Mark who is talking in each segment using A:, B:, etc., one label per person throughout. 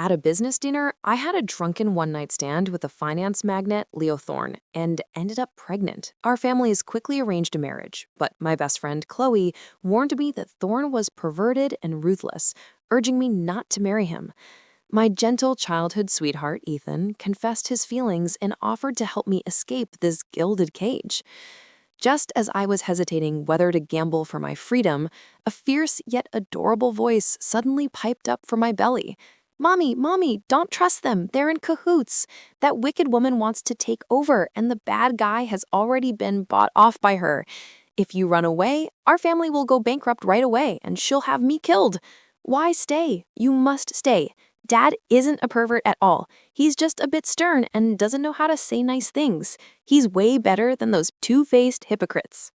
A: At a business dinner, I had a drunken one-night stand with a finance magnate, Leo Thorne, and ended up pregnant. Our families quickly arranged a marriage, but my best friend, Chloe, warned me that Thorne was perverted and ruthless, urging me not to marry him. My gentle childhood sweetheart, Ethan, confessed his feelings and offered to help me escape this gilded cage. Just as I was hesitating whether to gamble for my freedom, a fierce yet adorable voice suddenly piped up from my belly. "Mommy, Mommy, don't trust them. They're in cahoots. That wicked woman wants to take over, and the bad guy has already been bought off by her. If you run away, our family will go bankrupt right away, and she'll have me killed. Why stay? You must stay. Dad isn't a pervert at all. He's just a bit stern and doesn't know how to say nice things. He's way better than those two-faced hypocrites."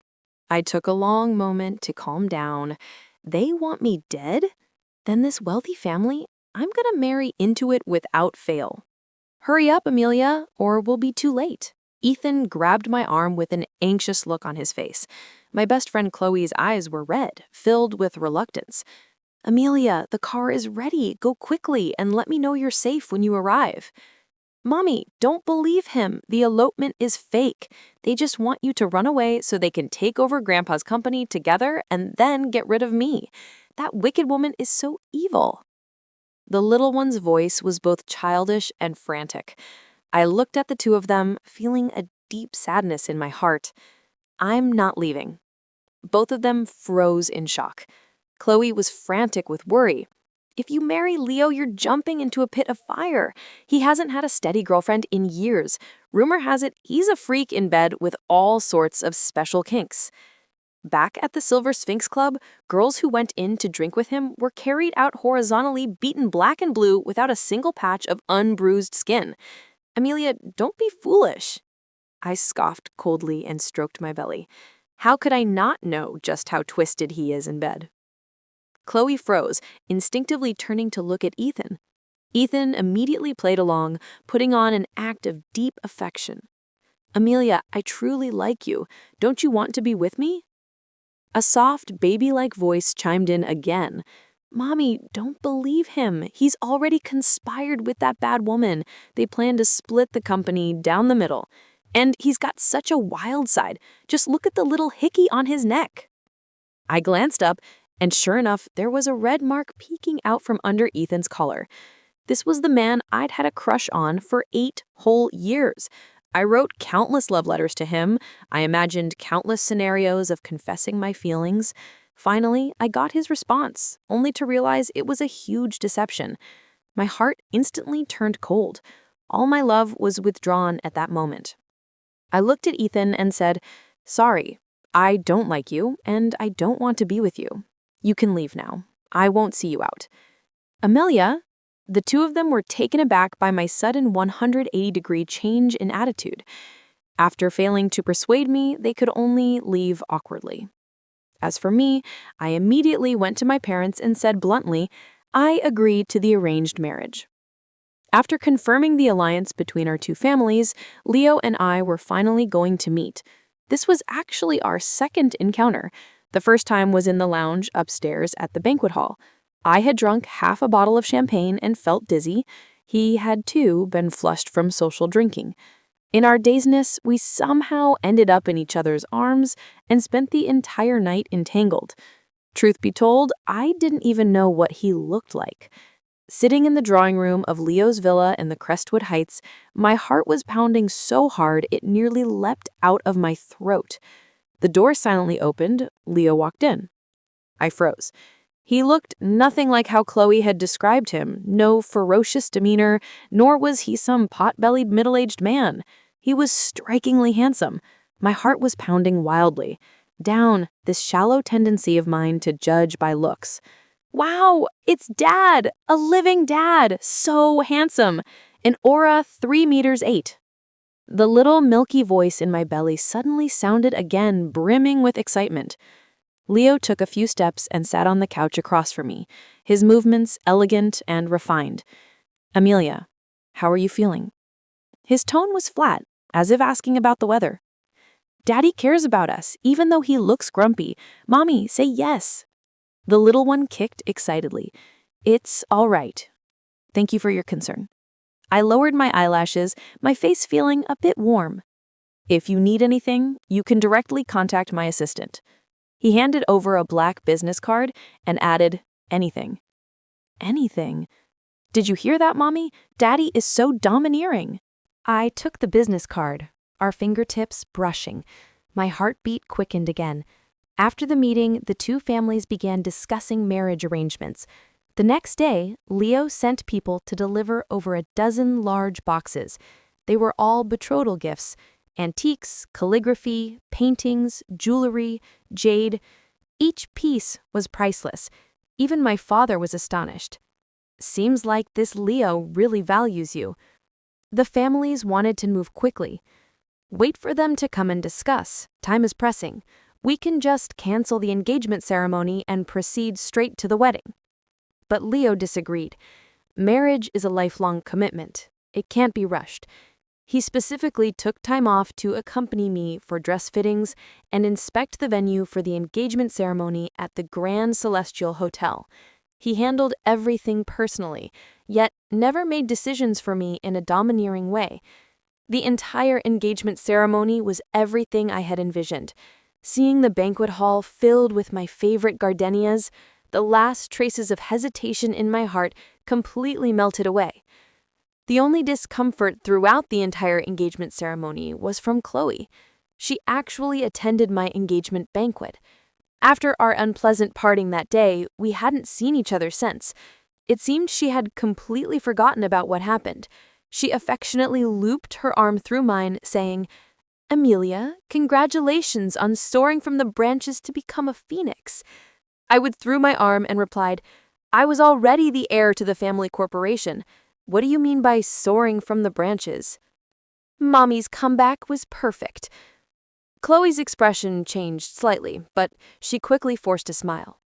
A: I took a long moment to calm down. They want me dead? Then this wealthy family? I'm gonna marry into it without fail. "Hurry up, Amelia, or we'll be too late." Ethan grabbed my arm with an anxious look on his face. My best friend Chloe's eyes were red, filled with reluctance. "Amelia, the car is ready. Go quickly and let me know you're safe when you arrive." "Mommy, don't believe him. The elopement is fake. They just want you to run away so they can take over Grandpa's company together and then get rid of me. That wicked woman is so evil." The little one's voice was both childish and frantic. I looked at the two of them, feeling a deep sadness in my heart. "I'm not leaving." Both of them froze in shock. Chloe was frantic with worry. "If you marry Leo, you're jumping into a pit of fire. He hasn't had a steady girlfriend in years. Rumor has it he's a freak in bed with all sorts of special kinks." Back at the Silver Sphinx Club, girls who went in to drink with him were carried out horizontally, beaten black and blue without a single patch of unbruised skin. "Amelia, don't be foolish." I scoffed coldly and stroked my belly. How could I not know just how twisted he is in bed? Chloe froze, instinctively turning to look at Ethan. Ethan immediately played along, putting on an act of deep affection. "Amelia, I truly like you. Don't you want to be with me?" A soft, baby-like voice chimed in again. "Mommy, don't believe him. He's already conspired with that bad woman. They plan to split the company down the middle. And he's got such a wild side. Just look at the little hickey on his neck." I glanced up, and sure enough, there was a red mark peeking out from under Ethan's collar. This was the man I'd had a crush on for 8 whole years. I wrote countless love letters to him. I imagined countless scenarios of confessing my feelings. Finally, I got his response, only to realize it was a huge deception. My heart instantly turned cold. All my love was withdrawn at that moment. I looked at Ethan and said, "Sorry, I don't like you, and I don't want to be with you. You can leave now. I won't see you out." "Amelia?" The two of them were taken aback by my sudden 180-degree change in attitude. After failing to persuade me, they could only leave awkwardly. As for me, I immediately went to my parents and said bluntly, I agreed to the arranged marriage. After confirming the alliance between our two families, Leo and I were finally going to meet. This was actually our second encounter. The first time was in the lounge upstairs at the banquet hall. I had drunk half a bottle of champagne and felt dizzy. He had, too, been flushed from social drinking. In our dazedness, we somehow ended up in each other's arms and spent the entire night entangled. Truth be told, I didn't even know what he looked like. Sitting in the drawing room of Leo's villa in the Crestwood Heights, my heart was pounding so hard it nearly leapt out of my throat. The door silently opened. Leo walked in. I froze. He looked nothing like how Chloe had described him, no ferocious demeanor, nor was he some pot-bellied middle-aged man. He was strikingly handsome. My heart was pounding wildly. Down this shallow tendency of mine to judge by looks. Wow, it's Dad! A living Dad! So handsome! An aura 3 meters 8. The little milky voice in my belly suddenly sounded again, brimming with excitement. Leo took a few steps and sat on the couch across from me, his movements elegant and refined. "Amelia, how are you feeling?" His tone was flat, as if asking about the weather. "Daddy cares about us, even though he looks grumpy. Mommy, say yes." The little one kicked excitedly. "It's all right." Thank you for your concern. I lowered my eyelashes, my face feeling a bit warm. If you need anything, you can directly contact my assistant. He handed over a black business card and added, anything. Anything? Did you hear that, Mommy? Daddy is so domineering. I took the business card, our fingertips brushing. My heartbeat quickened again. After the meeting, the two families began discussing marriage arrangements. The next day, Leo sent people to deliver over a dozen large boxes. They were all betrothal gifts: antiques, calligraphy, paintings, jewelry, jade. Each piece was priceless. Even my father was astonished. Seems like this Leo really values you. The families wanted to move quickly. Wait for them to come and discuss. Time is pressing. We can just cancel the engagement ceremony and proceed straight to the wedding. But Leo disagreed. Marriage is a lifelong commitment. It can't be rushed. He specifically took time off to accompany me for dress fittings and inspect the venue for the engagement ceremony at the Grand Celestial Hotel. He handled everything personally, yet never made decisions for me in a domineering way. The entire engagement ceremony was everything I had envisioned. Seeing the banquet hall filled with my favorite gardenias, the last traces of hesitation in my heart completely melted away. The only discomfort throughout the entire engagement ceremony was from Chloe. She actually attended my engagement banquet. After our unpleasant parting that day, we hadn't seen each other since. It seemed she had completely forgotten about what happened. She affectionately looped her arm through mine, saying, "Amelia, congratulations on soaring from the branches to become a phoenix." I withdrew my arm and replied, "I was already the heir to the family corporation. What do you mean by soaring from the branches?" Mommy's comeback was perfect. Chloe's expression changed slightly, but she quickly forced a smile.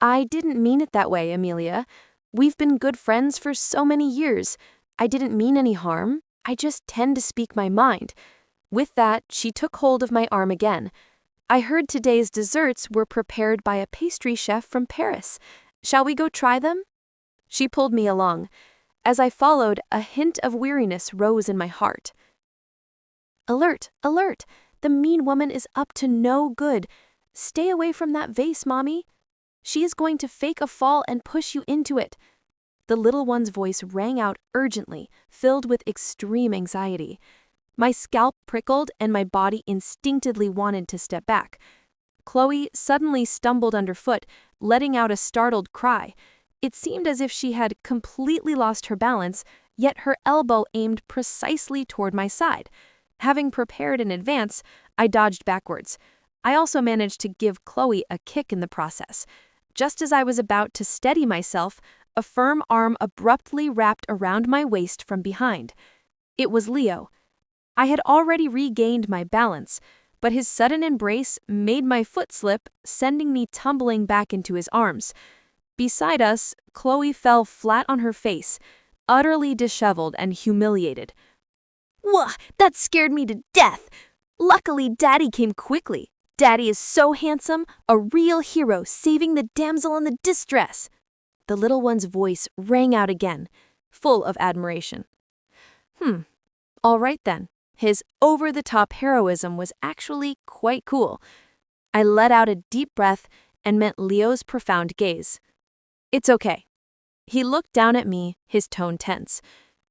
A: "I didn't mean it that way, Amelia. We've been good friends for so many years. I didn't mean any harm. I just tend to speak my mind." With that, she took hold of my arm again. "I heard today's desserts were prepared by a pastry chef from Paris. Shall we go try them?" She pulled me along. As I followed, a hint of weariness rose in my heart. "Alert, alert! The mean woman is up to no good. Stay away from that vase, Mommy. She is going to fake a fall and push you into it." The little one's voice rang out urgently, filled with extreme anxiety. My scalp prickled and my body instinctively wanted to step back. Chloe suddenly stumbled underfoot, letting out a startled cry. It seemed as if she had completely lost her balance, yet her elbow aimed precisely toward my side. Having prepared in advance, I dodged backwards. I also managed to give Chloe a kick in the process. Just as I was about to steady myself, a firm arm abruptly wrapped around my waist from behind. It was Leo. I had already regained my balance, but his sudden embrace made my foot slip, sending me tumbling back into his arms. Beside us, Chloe fell flat on her face, utterly disheveled and humiliated. "Wah, that scared me to death! Luckily, Daddy came quickly. Daddy is so handsome, a real hero saving the damsel in the distress." The little one's voice rang out again, full of admiration. All right then. His over-the-top heroism was actually quite cool. I let out a deep breath and met Leo's profound gaze. "It's okay." He looked down at me, his tone tense.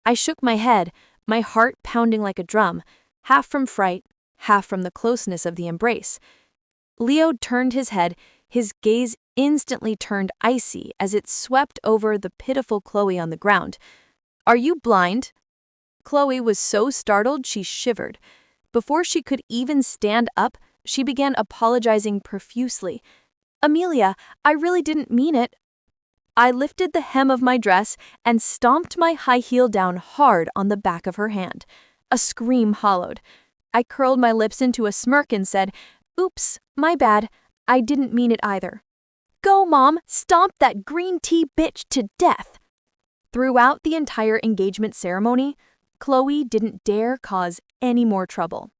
A: I shook my head, my heart pounding like a drum, half from fright, half from the closeness of the embrace. Leo turned his head, his gaze instantly turned icy as it swept over the pitiful Chloe on the ground. "Are you blind?" Chloe was so startled she shivered. Before she could even stand up, she began apologizing profusely. "Amelia, I really didn't mean it." I lifted the hem of my dress and stomped my high heel down hard on the back of her hand. A scream hollowed. I curled my lips into a smirk and said, "Oops, my bad. I didn't mean it either." "Go, Mom, stomp that green tea bitch to death." Throughout the entire engagement ceremony, Chloe didn't dare cause any more trouble.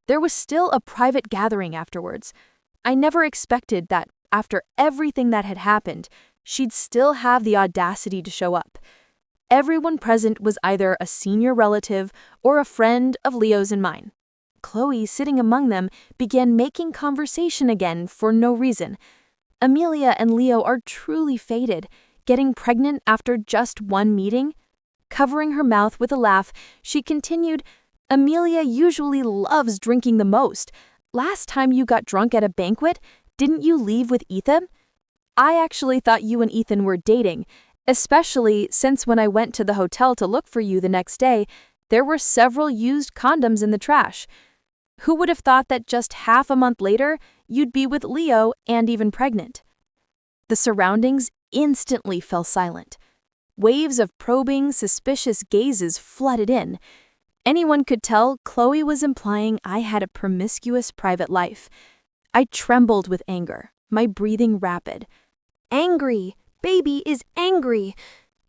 A: There was still a private gathering afterwards. I never expected that, after everything that had happened, she'd still have the audacity to show up.
B: Everyone present was either a senior relative or a friend of Leo's and mine. Chloe, sitting among them, began making conversation again for no reason. Amelia and Leo are truly fated, getting pregnant after just one meeting. Covering her mouth with a laugh, she continued, "Amelia usually loves drinking the most. Last time you got drunk at a banquet, didn't you leave with Ethan? I actually thought you and Ethan were dating, especially since when I went to the hotel to look for you the next day, there were several used condoms in the trash. Who would have thought that just half a month later, you'd be with Leo and even pregnant?" The surroundings instantly fell silent. Waves of probing, suspicious gazes flooded in. Anyone could tell Chloe was implying I had a promiscuous private life. I trembled with anger, my breathing rapid. Angry! Baby is angry!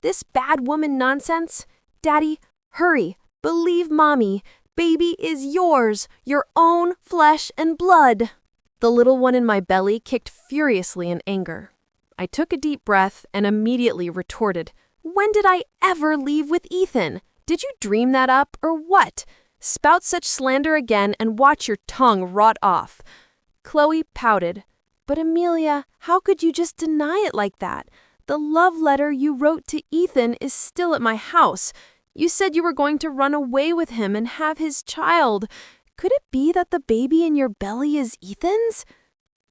B: This bad woman nonsense? Daddy, hurry! Believe Mommy! Baby is yours, your own flesh and blood. The little one in my belly kicked furiously in anger. I took a deep breath and immediately retorted, "When did I ever leave with Ethan? Did you dream that up or what? Spout such slander again and watch your tongue rot off." Chloe pouted. "But Amelia, how could you just deny it like that? The love letter you wrote to Ethan is still at my house. You said you were going to run away with him and have his child. Could it be that the baby in your belly is Ethan's?"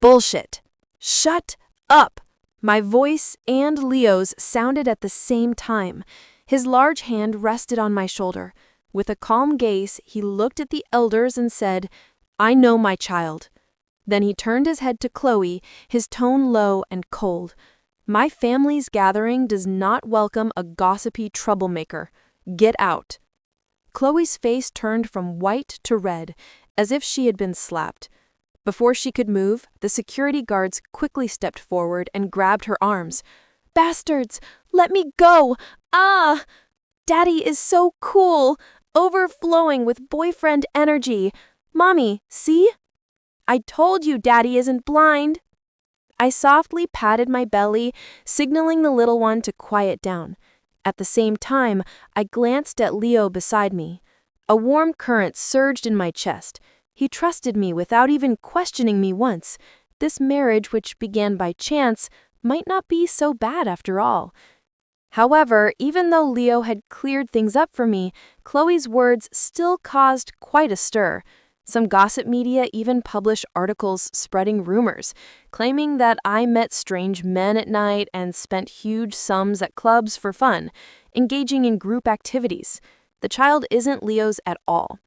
B: "Bullshit. Shut up." My voice and Leo's sounded at the same time. His large hand rested on my shoulder. With a calm gaze, he looked at the elders and said, "I know my child." Then he turned his head to Chloe, his tone low and cold. "My family's gathering does not welcome a gossipy troublemaker. Get out." Chloe's face turned from white to red, as if she had been slapped. Before she could move, the security guards quickly stepped forward and grabbed her arms. "Bastards! Let me go! Ah! Daddy is so cool! Overflowing with boyfriend energy! Mommy, see? I told you Daddy isn't blind!" I softly patted my belly, signaling the little one to quiet down. At the same time, I glanced at Leo beside me. A warm current surged in my chest. He trusted me without even questioning me once. This marriage, which began by chance, might not be so bad after all. However, even though Leo had cleared things up for me, Chloe's words still caused quite a stir. Some gossip media even published articles spreading rumors, claiming that I met strange men at night and spent huge sums at clubs for fun, engaging in group activities. The child isn't Leo's at all.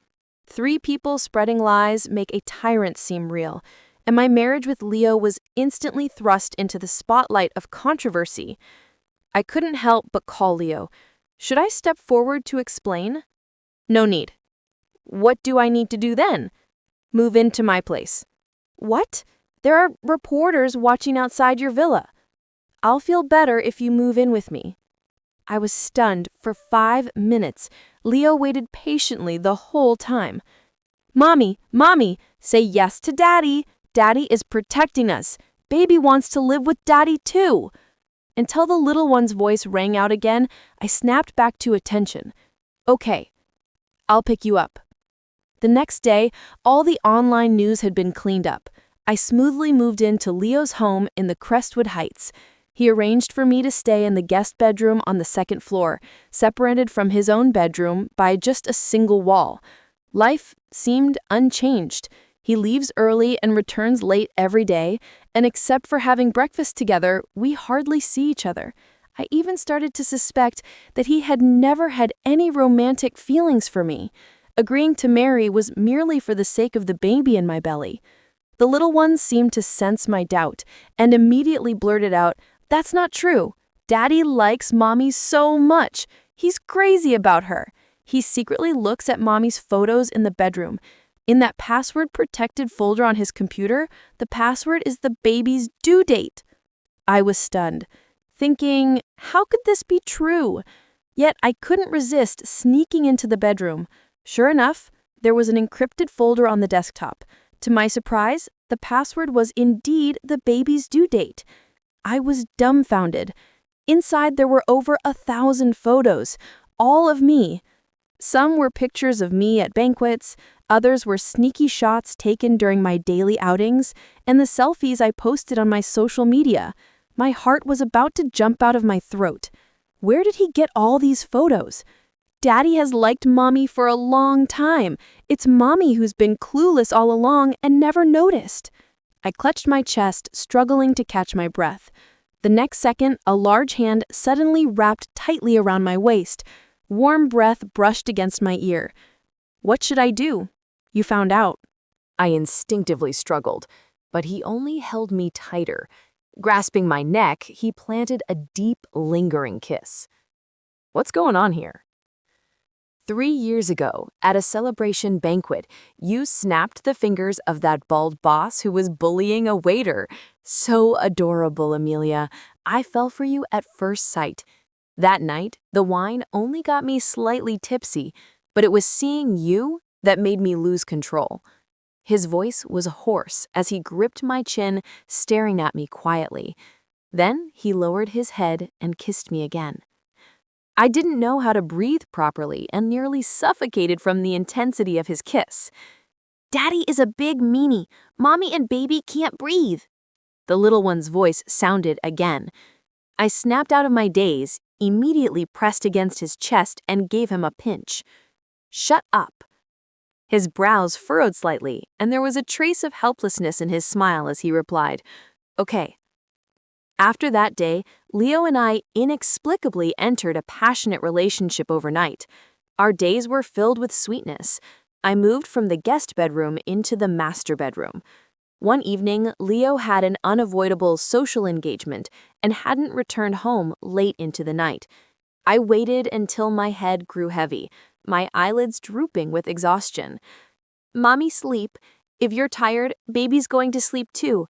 B: 3 people spreading lies make a tyrant seem real, and my marriage with Leo was instantly thrust into the spotlight of controversy. I couldn't help but call Leo. Should I step forward to explain? No need. What do I need to do then? Move into my place. What? There are reporters watching outside your villa. I'll feel better if you move in with me. I was stunned for 5 minutes. Leo waited patiently the whole time. Mommy, say yes to Daddy. Daddy is protecting us. Baby wants to live with Daddy too. Until the little one's voice rang out again, I snapped back to attention. Okay, I'll pick you up. The next day, all the online news had been cleaned up. I smoothly moved into Leo's home in the Crestwood Heights. He arranged for me to stay in the guest bedroom on the 2nd floor, separated from his own bedroom by just a single wall. Life seemed unchanged. He leaves early and returns late every day, and except for having breakfast together, we hardly see each other. I even started to suspect that he had never had any romantic feelings for me. Agreeing to marry was merely for the sake of the baby in my belly. The little one seemed to sense my doubt and immediately blurted out, "That's not true. Daddy likes Mommy so much. He's crazy about her. He secretly looks at Mommy's photos in the bedroom. In that password-protected folder on his computer, the password is the baby's due date." I was stunned, thinking, how could this be true? Yet I couldn't resist sneaking into the bedroom. Sure enough, there was an encrypted folder on the desktop. To my surprise, the password was indeed the baby's due date. I was dumbfounded. Inside, there were over 1,000 photos, all of me. Some were pictures of me at banquets, others were sneaky shots taken during my daily outings, and the selfies I posted on my social media. My heart was about to jump out of my throat. Where did he get all these photos? Daddy has liked Mommy for a long time. It's Mommy who's been clueless all along and never noticed. I clutched my chest, struggling to catch my breath. The next second, a large hand suddenly wrapped tightly around my waist. Warm breath brushed against my ear. What should I do? You found out.
A: I instinctively struggled, but he only held me tighter. Grasping my neck, he planted a deep, lingering kiss. What's going on here? 3 years ago, at a celebration banquet, you snapped the fingers of that bald boss who was bullying a waiter. So adorable, Amelia. I fell for you at first sight. That night, the wine only got me slightly tipsy, but it was seeing you that made me lose control. His voice was hoarse as he gripped my chin, staring at me quietly. Then he lowered his head and kissed me again. I didn't know how to breathe properly and nearly suffocated from the intensity of his kiss. Daddy is a big meanie. Mommy and baby can't breathe. The little one's voice sounded again. I snapped out of my daze, immediately pressed against his chest and gave him a pinch. Shut up. His brows furrowed slightly, and there was a trace of helplessness in his smile as he replied, Okay. After that day, Leo and I inexplicably entered a passionate relationship overnight. Our days were filled with sweetness. I moved from the guest bedroom into the master bedroom. One evening, Leo had an unavoidable social engagement and hadn't returned home late into the night. I waited until my head grew heavy, my eyelids drooping with exhaustion. Mommy, sleep. If you're tired, baby's going to sleep too.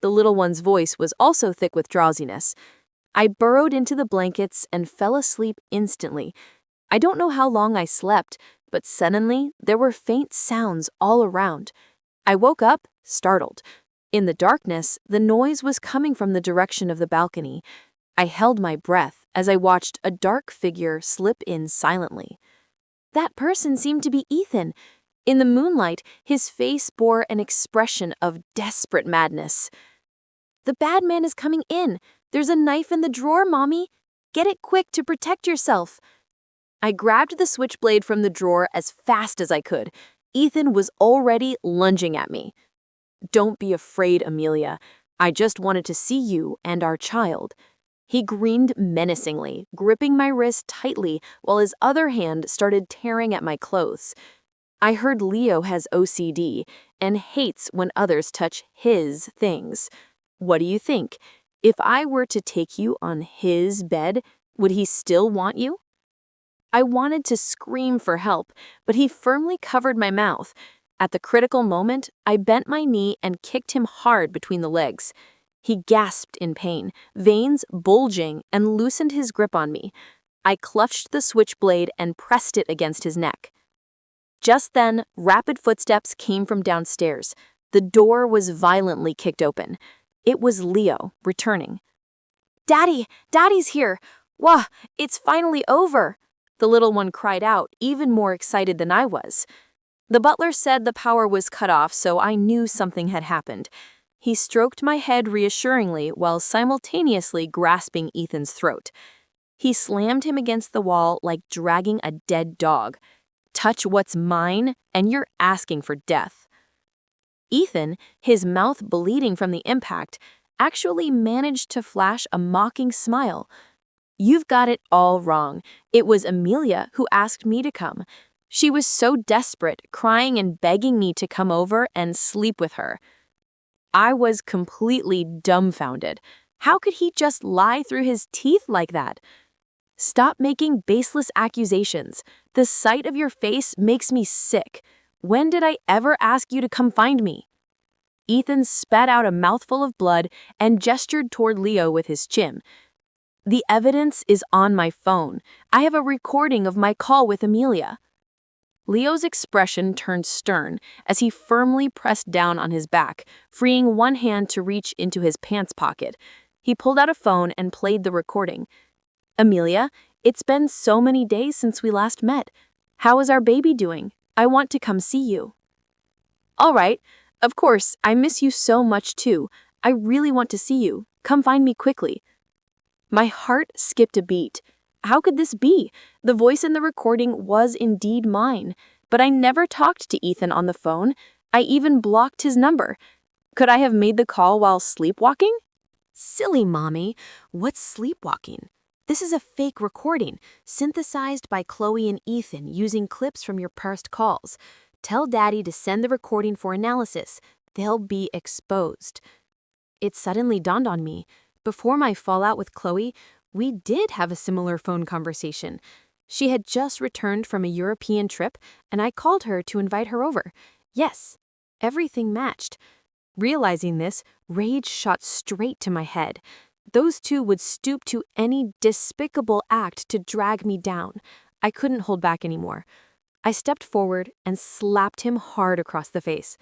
A: The little one's voice was also thick with drowsiness. I burrowed into the blankets and fell asleep instantly. I don't know how long I slept, but suddenly there were faint sounds all around. I woke up, startled. In the darkness, the noise was coming from the direction of the balcony. I held my breath as I watched a dark figure slip in silently. That person seemed to be Ethan. In the moonlight, his face bore an expression of desperate madness. The bad man is coming in. There's a knife in the drawer, Mommy. Get it quick to protect yourself. I grabbed the switchblade from the drawer as fast as I could. Ethan was already lunging at me. Don't be afraid, Amelia. I just wanted to see you and our child. He grinned menacingly, gripping my wrist tightly while his other hand started tearing at my clothes. I heard Leo has OCD and hates when others touch his things. What do you think? If I were to take you on his bed, would he still want you? I wanted to scream for help, but he firmly covered my mouth. At the critical moment, I bent my knee and kicked him hard between the legs. He gasped in pain, veins bulging, and loosened his grip on me. I clutched the switchblade and pressed it against his neck. Just then, rapid footsteps came from downstairs. The door was violently kicked open. It was Leo, returning. Daddy's here. Wah, it's finally over. The little one cried out, even more excited than I was. The butler said the power was cut off, so I knew something had happened. He stroked my head reassuringly while simultaneously grasping Ethan's throat. He slammed him against the wall like dragging a dead dog. Touch what's mine, and you're asking for death. Ethan, his mouth bleeding from the impact, actually managed to flash a mocking smile. You've got it all wrong. It was Amelia who asked me to come. She was so desperate, crying and begging me to come over and sleep with her. I was completely dumbfounded. How could he just lie through his teeth like that? Stop making baseless accusations. The sight of your face makes me sick. When did I ever ask you to come find me? Ethan spat out a mouthful of blood and gestured toward Leo with his chin. The evidence is on my phone. I have a recording of my call with Amelia. Leo's expression turned stern as he firmly pressed down on his back, freeing one hand to reach into his pants pocket.
B: He pulled out a phone and played the recording. Amelia, it's been so many days since we last met. How is our baby doing? I want to come see you. All right. Of course, I miss you so much too. I really want to see you. Come find me quickly. My heart skipped a beat. How could this be? The voice in the recording was indeed mine, but I never talked to Ethan on the phone. I even blocked his number. Could I have made the call while sleepwalking?
A: Silly mommy, what's sleepwalking? This is a fake recording, synthesized by Chloe and Ethan using clips from your past calls. Tell Daddy to send the recording for analysis. They'll be exposed. It suddenly dawned on me. Before my fallout with Chloe, we did have a similar phone conversation. She had just returned from a European trip, and I called her to invite her over. Yes, everything matched. Realizing this, rage shot straight to my head. Those two would stoop to any despicable act to drag me down. I couldn't hold back anymore. I stepped forward and slapped him hard across the face.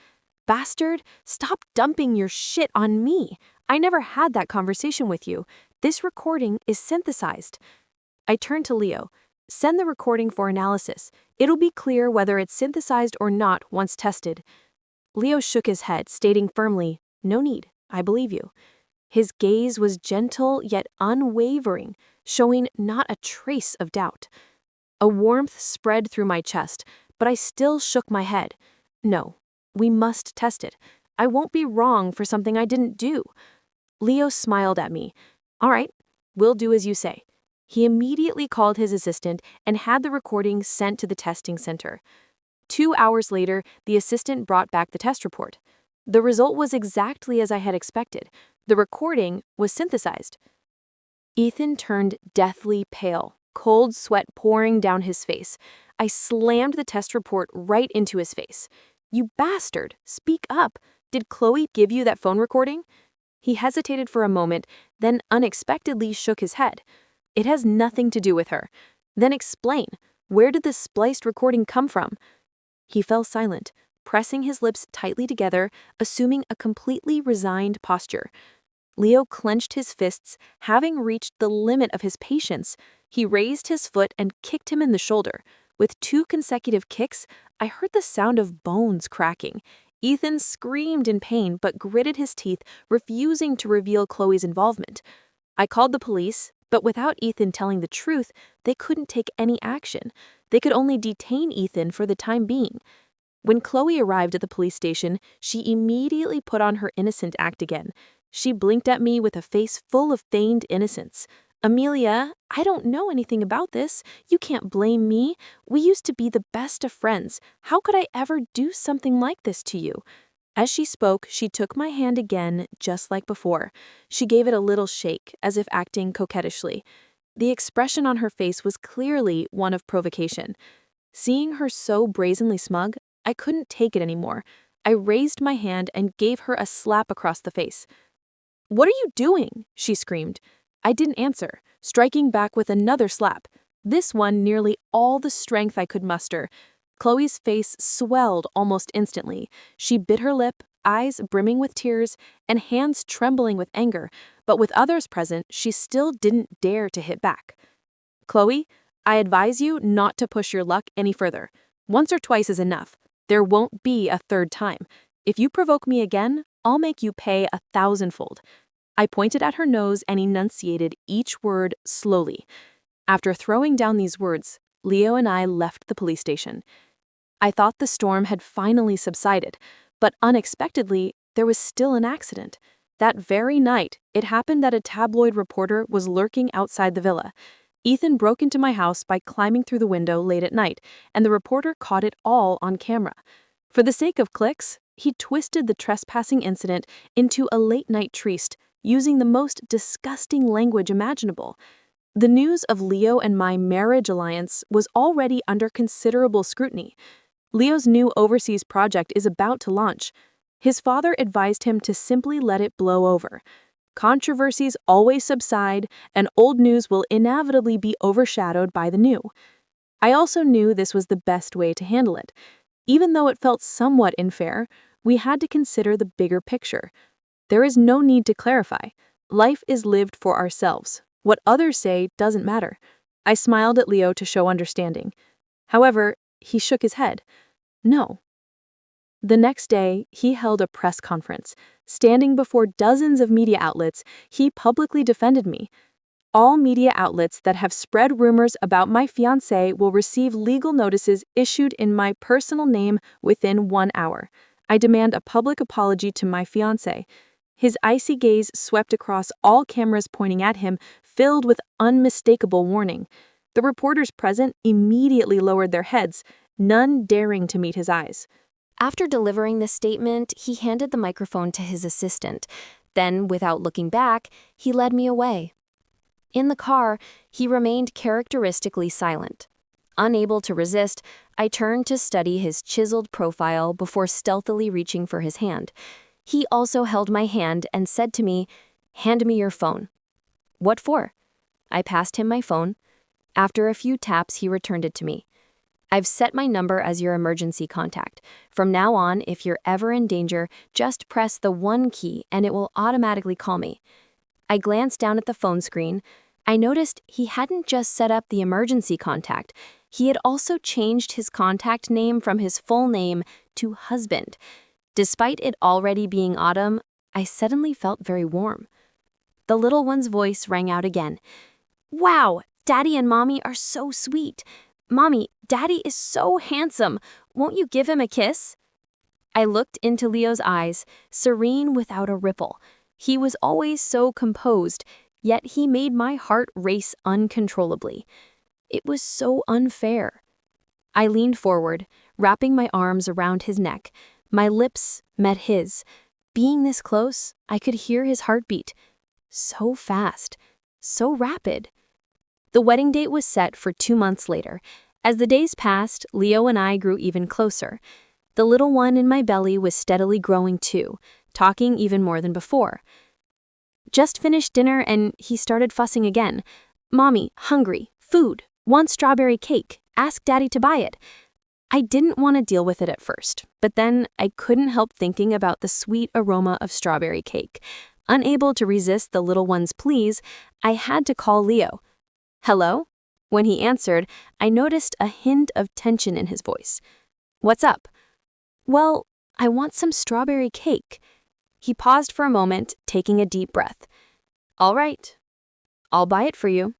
A: Bastard, stop dumping your shit on me. I never had that conversation with you. This recording is synthesized. I turned to Leo. Send the recording for analysis. It'll be clear whether it's synthesized or not once tested. Leo shook his head, stating firmly, "No need, I believe you." His gaze was gentle yet unwavering, showing not a trace of doubt. A warmth spread through my chest, but I still shook my head. No, we must test it. I won't be wrong for something I didn't do. Leo smiled at me. All right, we'll do as you say. He immediately called his assistant and had the recording sent to the testing center. 2 hours later, the assistant brought back the test report. The result was exactly as I had expected. The recording was synthesized. Ethan turned deathly pale, cold sweat pouring down his face. I slammed the test report right into his face. You bastard, speak up. Did Chloe give you that phone recording? He hesitated for a moment, then unexpectedly shook his head. It has nothing to do with her. Then explain. Where did this spliced recording come from? He fell silent, pressing his lips tightly together, assuming a completely resigned posture. Leo clenched his fists, having reached the limit of his patience. He raised his foot and kicked him in the shoulder. With 2 consecutive kicks, I heard the sound of bones cracking. Ethan screamed in pain but gritted his teeth, refusing to reveal Chloe's involvement. I called the police, but without Ethan telling the truth, they couldn't take any action. They could only detain Ethan for the time being. When Chloe arrived at the police station, she immediately put on her innocent act again. She blinked at me with a face full of feigned innocence. Amelia, I don't know anything about this. You can't blame me. We used to be the best of friends. How could I ever do something like this to you? As she spoke, she took my hand again, just like before. She gave it a little shake, as if acting coquettishly. The expression on her face was clearly one of provocation. Seeing her so brazenly smug, I couldn't take it anymore. I raised my hand and gave her a slap across the face. "What are you doing?" she screamed. I didn't answer, striking back with another slap. This one nearly all the strength I could muster. Chloe's face swelled almost instantly. She bit her lip, eyes brimming with tears, and hands trembling with anger, but with others present, she still didn't dare to hit back. "Chloe, I advise you not to push your luck any further. Once or twice is enough. There won't be a third time. If you provoke me again, I'll make you pay 1,000-fold. I pointed at her nose and enunciated each word slowly. After throwing down these words, Leo and I left the police station. I thought the storm had finally subsided, but unexpectedly, there was still an accident. That very night, it happened that a tabloid reporter was lurking outside the villa. Ethan broke into my house by climbing through the window late at night, and the reporter caught it all on camera. For the sake of clicks, he twisted the trespassing incident into a late-night tryst, using the most disgusting language imaginable. The news of Leo and my marriage alliance was already under considerable scrutiny. Leo's new overseas project is about to launch. His father advised him to simply let it blow over. Controversies always subside, and old news will inevitably be overshadowed by the new. I also knew this was the best way to handle it. Even though it felt somewhat unfair, we had to consider the bigger picture. There is no need to clarify.
B: Life is lived for ourselves. What others say doesn't matter. I smiled at Leo to show understanding. However, he shook his head. No. The next day, he held a press conference. Standing before dozens of media outlets, he publicly defended me. All media outlets that have spread rumors about my fiancé will receive legal notices issued in my personal name within 1 hour. I demand a public apology to my fiancé. His icy gaze swept across all cameras pointing at him, filled with unmistakable warning. The reporters present immediately lowered their heads, none daring to meet his eyes.
A: After delivering the statement, he handed the microphone to his assistant. Then, without looking back, he led me away. In the car, he remained characteristically silent. Unable to resist, I turned to study his chiseled profile before stealthily reaching for his hand. He also held my hand and said to me, "Hand me your phone." "What for?" I passed him my phone. After a few taps, he returned it to me. "I've set my number as your emergency contact. From now on, if you're ever in danger, just press the 1 key and it will automatically call me." I glanced down at the phone screen. I noticed he hadn't just set up the emergency contact, he had also changed his contact name from his full name to husband. Despite it already being autumn, I suddenly felt very warm. The little one's voice rang out again. "Wow, Daddy and Mommy are so sweet. Mommy, Daddy is so handsome. Won't you give him a kiss?" I looked into Leo's eyes, serene without a ripple. He was always so composed, yet he made my heart race uncontrollably. It was so unfair. I leaned forward, wrapping my arms around his neck. My lips met his. Being this close, I could hear his heartbeat. So fast, so rapid. The wedding date was set for 2 months later. As the days passed, Leo and I grew even closer. The little one in my belly was steadily growing too, talking even more than before. Just finished dinner and he started fussing again. "Mommy, hungry, food, want strawberry cake, ask Daddy to buy it." I didn't want to deal with it at first, but then I couldn't help thinking about the sweet aroma of strawberry cake. Unable to resist the little one's pleas, I had to call Leo. "Hello?" When he answered, I noticed a hint of tension in his voice. "What's up?" "Well, I want some strawberry cake." He paused for a moment, taking a deep breath. "All right, I'll buy it for you."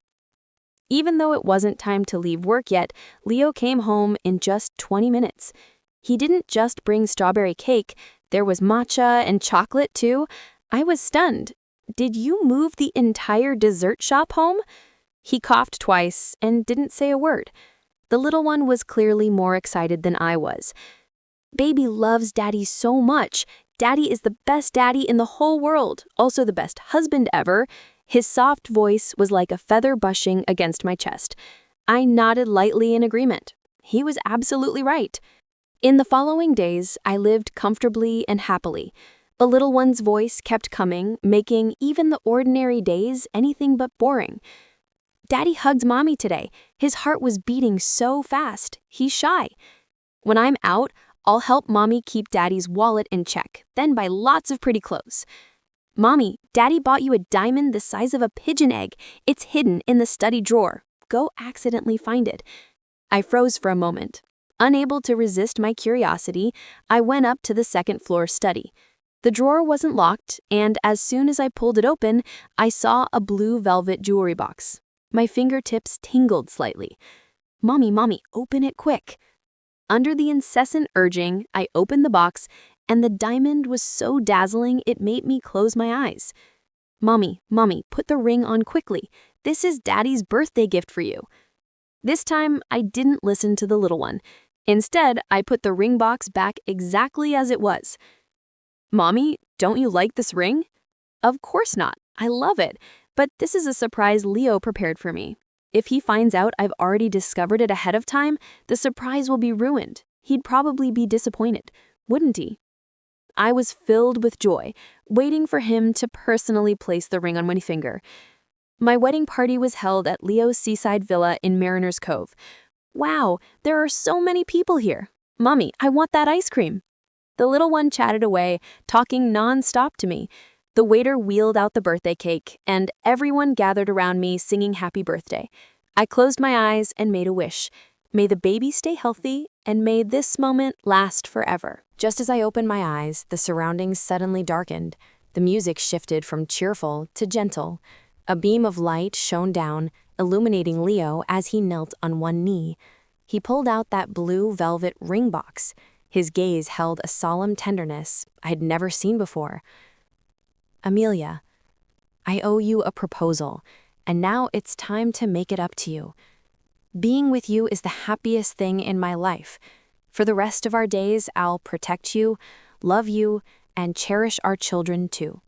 A: Even though it wasn't time to leave work yet, Leo came home in just 20 minutes. He didn't just bring strawberry cake, there was matcha and chocolate too. I was stunned. "Did you move the entire dessert shop home?" He coughed twice and didn't say a word. The little one was clearly more excited than I was. "Baby loves Daddy so much. Daddy is the best daddy in the whole world, also the best husband ever." His soft voice was like a feather brushing against my chest. I nodded lightly in agreement. He was absolutely right. In the following days, I lived comfortably and happily. The little one's voice kept coming, making even the ordinary days anything but boring. "Daddy hugged Mommy today. His heart was beating so fast. He's shy." When I'm out, I'll help Mommy keep Daddy's wallet in check, then buy lots of pretty clothes. "Mommy, Daddy bought you a diamond the size of a pigeon egg. It's hidden in the study drawer. Go accidentally find it." I froze for a moment. Unable to resist my curiosity, I went up to the second-floor study. The drawer wasn't locked, and as soon as I pulled it open, I saw a blue velvet jewelry box. My fingertips tingled slightly. Mommy, open it quick." Under the incessant urging, I opened the box, and the diamond was so dazzling it made me close my eyes. Mommy, put the ring on quickly. This is Daddy's birthday gift for you." This time, I didn't listen to the little one. Instead, I put the ring box back exactly as it was. "Mommy, don't you like this ring?" "Of course not. I love it. But this is a surprise Leo prepared for me. If he finds out I've already discovered it ahead of time, the surprise will be ruined. He'd probably be disappointed, wouldn't he?" I was filled with joy, waiting for him to personally place the ring on my finger. My wedding party was held at Leo's seaside villa in Mariner's Cove. "Wow, there are so many people here. Mommy, I want that ice cream." The little one chatted away, talking non-stop to me.
B: The waiter wheeled out the birthday cake, and everyone gathered around me singing happy birthday. I closed my eyes and made a wish. May the baby stay healthy, and may this moment last forever.
A: Just as I opened my eyes, the surroundings suddenly darkened. The music shifted from cheerful to gentle. A beam of light shone down, illuminating Leo as he knelt on one knee. He pulled out that blue velvet ring box. His gaze held a solemn tenderness I had never seen before. Amelia, I owe you a proposal, and now it's time to make it up to you. Being with you is the happiest thing in my life. For the rest of our days, I'll protect you, love you, and cherish our children too.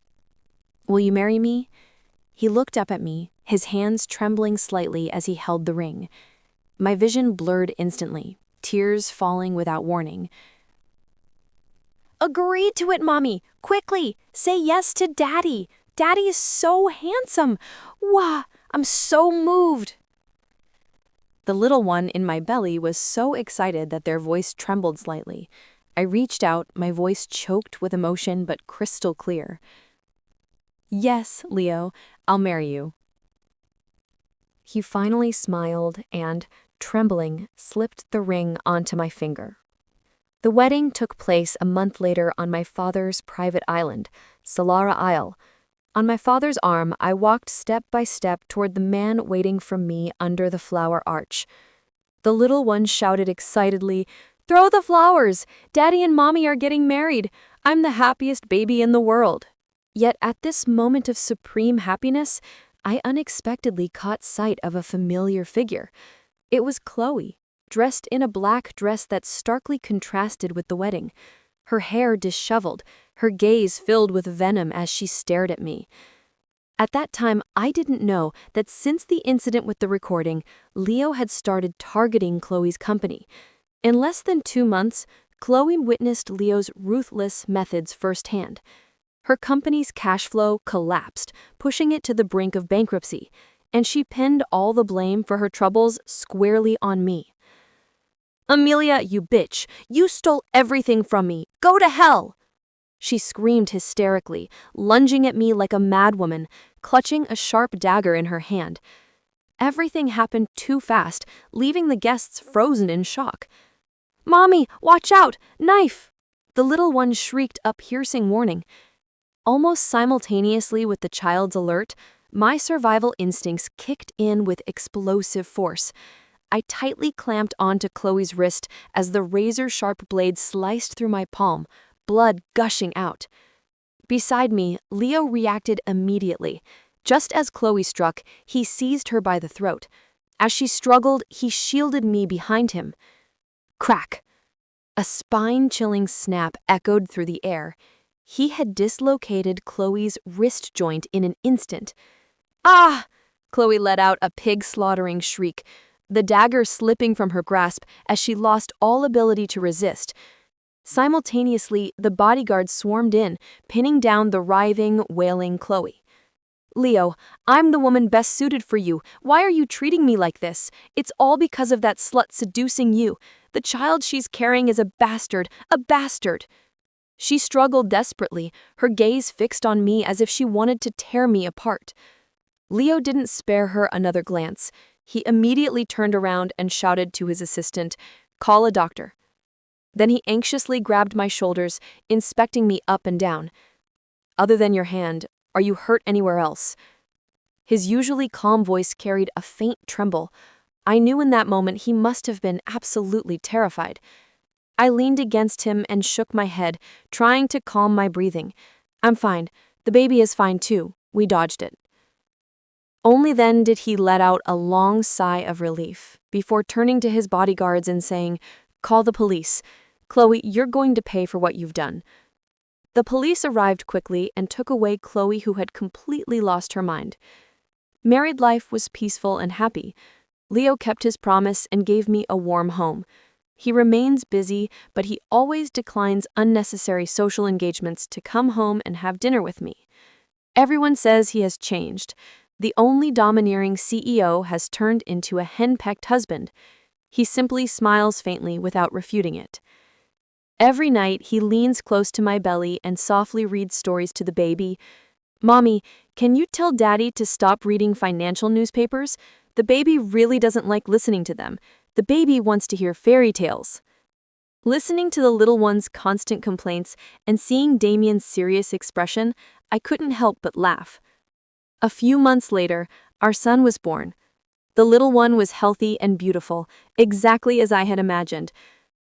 A: Will you marry me? He looked up at me, his hands trembling slightly as he held the ring. My vision blurred instantly, tears falling without warning.
B: Agree to it, Mommy! Quickly! Say yes to Daddy! Daddy is so handsome! Wow, I'm so moved!
A: The little one in my belly was so excited that their voice trembled slightly. I reached out, my voice choked with emotion but crystal clear. Yes, Leo, I'll marry you. He finally smiled and, trembling, slipped the ring onto my finger. The wedding took place a month later on my father's private island, Solara Isle. On my father's arm, I walked step by step toward the man waiting for me under the flower arch. The little one shouted excitedly, "Throw the flowers! Daddy and Mommy are getting married! I'm the happiest baby in the world!" Yet at this moment of supreme happiness, I unexpectedly caught sight of a familiar figure. It was Chloe, dressed in a black dress that starkly contrasted with the wedding. Her hair disheveled, her gaze filled with venom as she stared at me. At that time, I didn't know that since the incident with the recording, Leo had started targeting Chloe's company. In less than 2 months, Chloe witnessed Leo's ruthless methods firsthand. Her company's cash flow collapsed, pushing it to the brink of bankruptcy, and she pinned all the blame for her troubles squarely on me. "Amelia, you bitch! You stole everything from me! Go to hell!" She screamed hysterically, lunging at me like a madwoman, clutching a sharp dagger in her hand. Everything happened too fast, leaving the guests frozen in shock. "Mommy, watch out! Knife!" The little one shrieked a piercing warning. Almost simultaneously with the child's alert, my survival instincts kicked in with explosive force. I tightly clamped onto Chloe's wrist as the razor-sharp blade sliced through my palm, blood gushing out. Beside me, Leo reacted immediately. Just as Chloe struck, he seized her by the throat. As she struggled, he shielded me behind him. Crack! A spine-chilling snap echoed through the air. He had dislocated Chloe's wrist joint in an instant. "Ah!" Chloe let out a pig-slaughtering shriek, the dagger slipping from her grasp as she lost all ability to resist. Simultaneously, the bodyguards swarmed in, pinning down the writhing, wailing Chloe. "Leo, I'm the woman best suited for you. Why are you treating me like this? It's all because of that slut seducing you. The child she's carrying is a bastard, a bastard." She struggled desperately, her gaze fixed on me as if she wanted to tear me apart. Leo didn't spare her another glance. He immediately turned around and shouted to his assistant, "Call a doctor." Then he anxiously grabbed my shoulders, inspecting me up and down. "Other than your hand, are you hurt anywhere else?" His usually calm voice carried a faint tremble. I knew in that moment he must have been absolutely terrified. I leaned against him and shook my head, trying to calm my breathing. "I'm fine. The baby is fine too. We dodged it." Only then did he let out a long sigh of relief, before turning to his bodyguards and saying, "Call the police. Chloe, you're going to pay for what you've done." The police arrived quickly and took away Chloe, who had completely lost her mind. Married life was peaceful and happy. Leo kept his promise and gave me a warm home. He remains busy, but he always declines unnecessary social engagements to come home and have dinner with me. Everyone says he has changed. The only domineering CEO has turned into a henpecked husband. He simply smiles faintly without refuting it. Every night, he leans close to my belly and softly reads stories to the baby.
B: Mommy, can you tell Daddy to stop reading financial newspapers? The baby really doesn't like listening to them. The baby wants to hear fairy tales. Listening to the little one's constant complaints and seeing Damien's serious expression, I couldn't help but laugh. A few months later, our son was born. The little one was healthy and beautiful, exactly as I had imagined.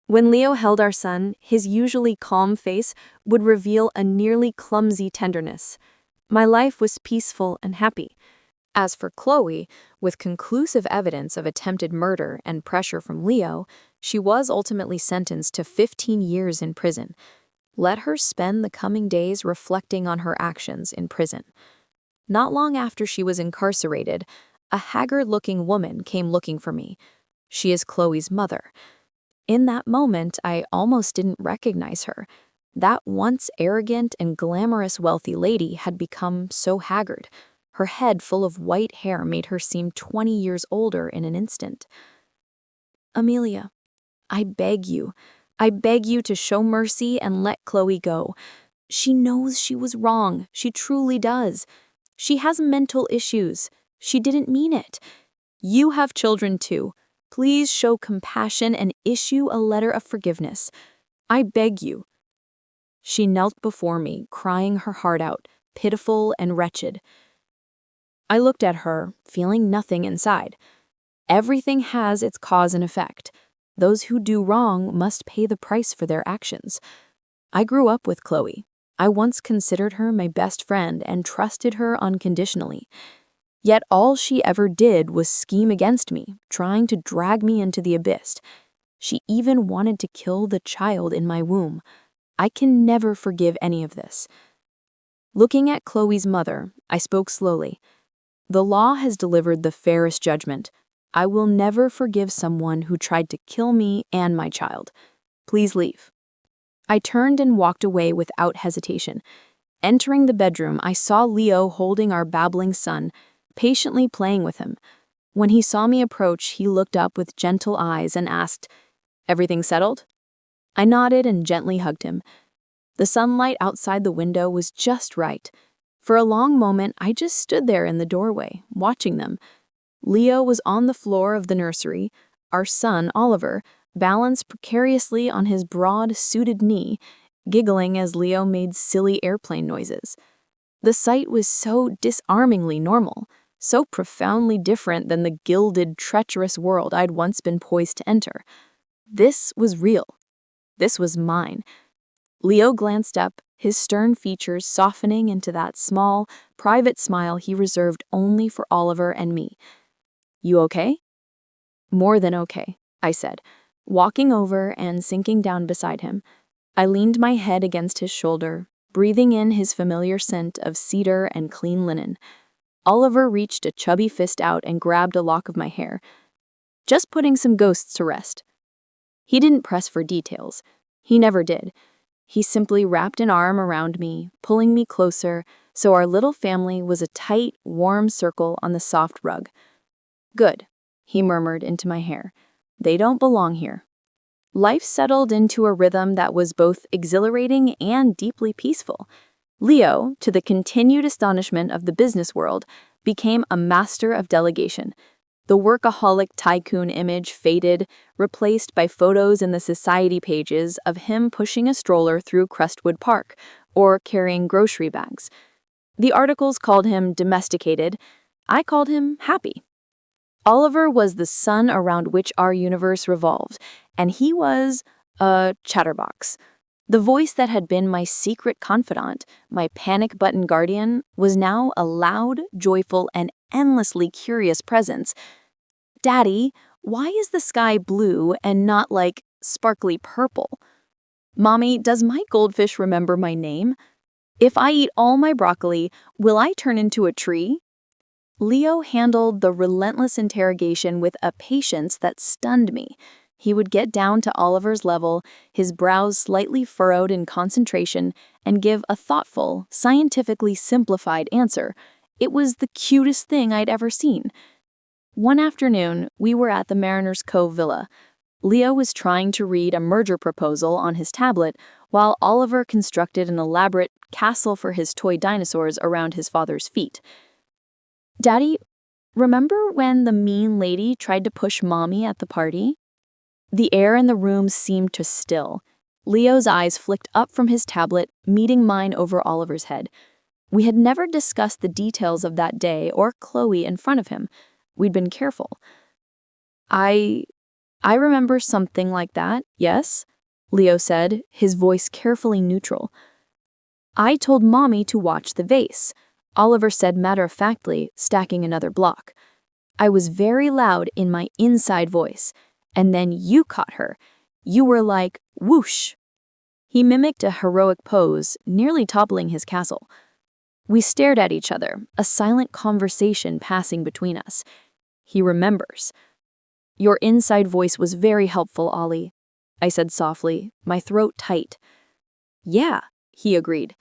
B: When Leo held our son, his usually calm face would reveal a nearly clumsy tenderness. My life was peaceful and happy.
A: As for Chloe, with conclusive evidence of attempted murder and pressure from Leo, she was ultimately sentenced to 15 years in prison. Let her spend the coming days reflecting on her actions in prison. Not long after she was incarcerated, a haggard-looking woman came looking for me. She is Chloe's mother. In that moment, I almost didn't recognize her. That once arrogant and glamorous wealthy lady had become so haggard. Her head full of white hair made her seem 20 years older in an instant. Amelia, I beg you to show mercy and let Chloe go. She knows she was wrong. She truly does. She has mental issues. She didn't mean it. You have children too. Please show compassion and issue a letter of forgiveness. I beg you. She knelt before me, crying her heart out, pitiful and wretched. I looked at her, feeling nothing inside. Everything has its cause and effect. Those who do wrong must pay the price for their actions. I grew up with Chloe. I once considered her my best friend and trusted her unconditionally. Yet all she ever did was scheme against me, trying to drag me into the abyss. She even wanted to kill the child in my womb. I can never forgive any of this. Looking at Chloe's mother, I spoke slowly. The law has delivered the fairest judgment. I will never forgive someone who tried to kill me and my child. Please leave. I turned and walked away without hesitation. Entering the bedroom, I saw Leo holding our babbling son, patiently playing with him. When he saw me approach, he looked up with gentle eyes and asked, "Everything settled?" I nodded and gently hugged him. The sunlight outside the window was just right. For a long moment, I just stood there in the doorway, watching them. Leo was on the floor of the nursery, our son, Oliver, balanced precariously on his broad, suited knee, giggling as Leo made silly airplane noises. The sight was so disarmingly normal, so profoundly different than the gilded, treacherous world I'd once been poised to enter. This was real. This was mine. Leo glanced up, his stern features softening into that small, private smile he reserved only for Oliver and me. "You okay?" "More than okay," I said, walking over and sinking down beside him. I leaned my head against his shoulder, breathing in his familiar scent of cedar and clean linen. Oliver reached a chubby fist out and grabbed a lock of my hair. "Just putting some ghosts to rest." He didn't press for details. He never did. He simply wrapped an arm around me, pulling me closer, so our little family was a tight, warm circle on the soft rug. "Good," he murmured into my hair. "They don't belong here." Life settled into a rhythm that was both exhilarating and deeply peaceful. Leo, to the continued astonishment of the business world, became a master of delegation. The workaholic tycoon image faded, replaced by photos in the society pages of him pushing a stroller through Crestwood Park or carrying grocery bags. The articles called him domesticated. I called him happy. Oliver was the sun around which our universe revolved, and he was a chatterbox. The voice that had been my secret confidant, my panic button guardian, was now a loud, joyful, and endlessly curious presence. "Daddy, why is the sky blue and not like sparkly purple?" "Mommy, does my goldfish remember my name?" "If I eat all my broccoli, will I turn into a tree?" Leo handled the relentless interrogation with a patience that stunned me. He would get down to Oliver's level, his brows slightly furrowed in concentration, and give a thoughtful, scientifically simplified answer. It was the cutest thing I'd ever seen. One afternoon, we were at the Mariners Cove Villa. Leo was trying to read a merger proposal on his tablet
B: while Oliver constructed an elaborate castle for his toy dinosaurs around his father's feet. "Daddy, remember when the mean lady tried to push Mommy at the party?" The air in the room seemed to still. Leo's eyes flicked up from his tablet, meeting mine over Oliver's head. We had never discussed the details of that day or Chloe in front of him. We'd been careful. I remember something like that, yes?" Leo said, his voice carefully neutral. "I told Mommy to watch the vase," Oliver said matter-of-factly, stacking another block. "I was very loud in my inside voice, and then you caught her. You were like, whoosh." He mimicked a heroic pose, nearly toppling his castle. We stared at each other, a silent conversation passing between us. He remembers. "Your inside voice was very helpful, Ollie," I said softly, my throat tight. "Yeah," he agreed,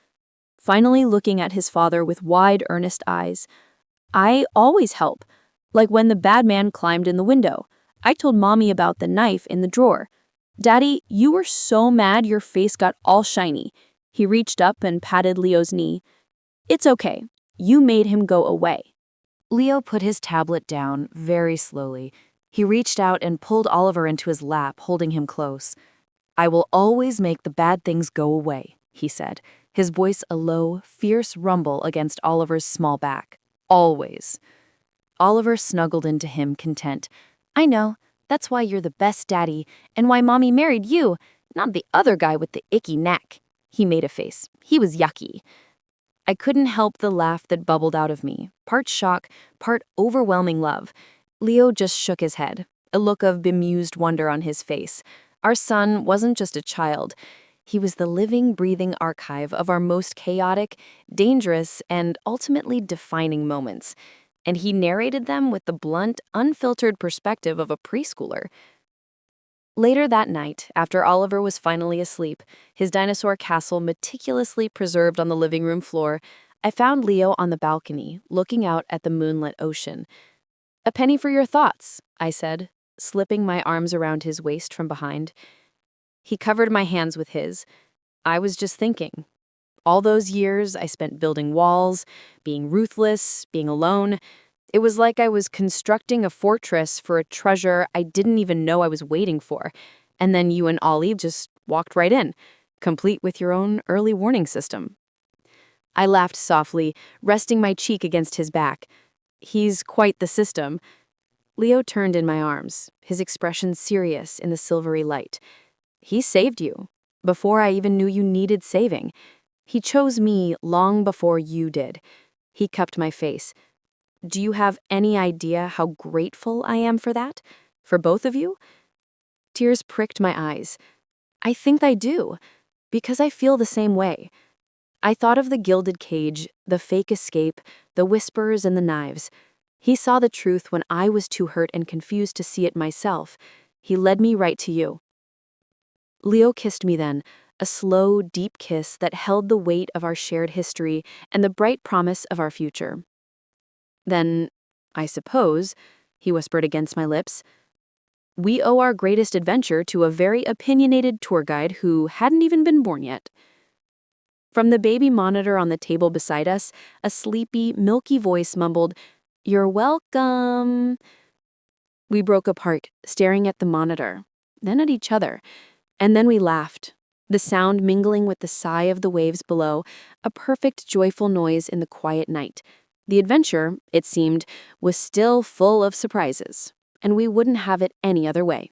B: finally looking at his father with wide, earnest eyes. "I always help, like when the bad man climbed in the window. I told Mommy about the knife in the drawer. Daddy, you were so mad your face got all shiny." He reached up and patted Leo's knee. "It's okay. You made him go away."
A: Leo put his tablet down very slowly. He reached out and pulled Oliver into his lap, holding him close. "I will always make the bad things go away," he said, his voice a low, fierce rumble against Oliver's small back. "Always." Oliver snuggled into him, content. "I know. That's why you're the best daddy, and why Mommy married you, not the other guy with the icky neck." He made a face. He was yucky. I couldn't help the laugh that bubbled out of me, part shock, part overwhelming love. Leo just shook his head, a look of bemused wonder on his face. Our son wasn't just a child. He was the living, breathing archive of our most chaotic, dangerous, and ultimately defining moments. And he narrated them with the blunt, unfiltered perspective of a preschooler. Later that night, after Oliver was finally asleep, his dinosaur castle meticulously preserved on the living room floor, I found Leo on the balcony, looking out at the moonlit ocean. "A penny for your thoughts," I said, slipping my arms around his waist from behind. He covered my hands with his. I was just thinking. All those years I spent building walls, being ruthless, being alone. It was like I was constructing a fortress for a treasure I didn't even know I was waiting for. And then you and Ollie just walked right in, complete with your own early warning system. I laughed softly, resting my cheek against his back. "He's quite the system." Leo turned in my arms, his expression serious in the silvery light. "He saved you, before I even knew you needed saving. He chose me long before you did." He cupped my face. "Do you have any idea how grateful I am for that? For both of you?" Tears pricked my eyes. I think I do, because I feel the same way. I thought of the gilded cage, the fake escape, the whispers and the knives. He saw the truth when I was too hurt and confused to see it myself. He led me right to you. Leo kissed me then, a slow, deep kiss that held the weight of our shared history and the bright promise of our future. "Then, I suppose," he whispered against my lips, "we owe our greatest adventure to a very opinionated tour guide who hadn't even been born yet." From the baby monitor on the table beside us, a sleepy, milky voice mumbled, "You're welcome." We broke apart, staring at the monitor, then at each other, and then we laughed, the sound mingling with the sigh of the waves below, a perfect, joyful noise in the quiet night. The adventure, it seemed, was still full of surprises, and we wouldn't have it any other way.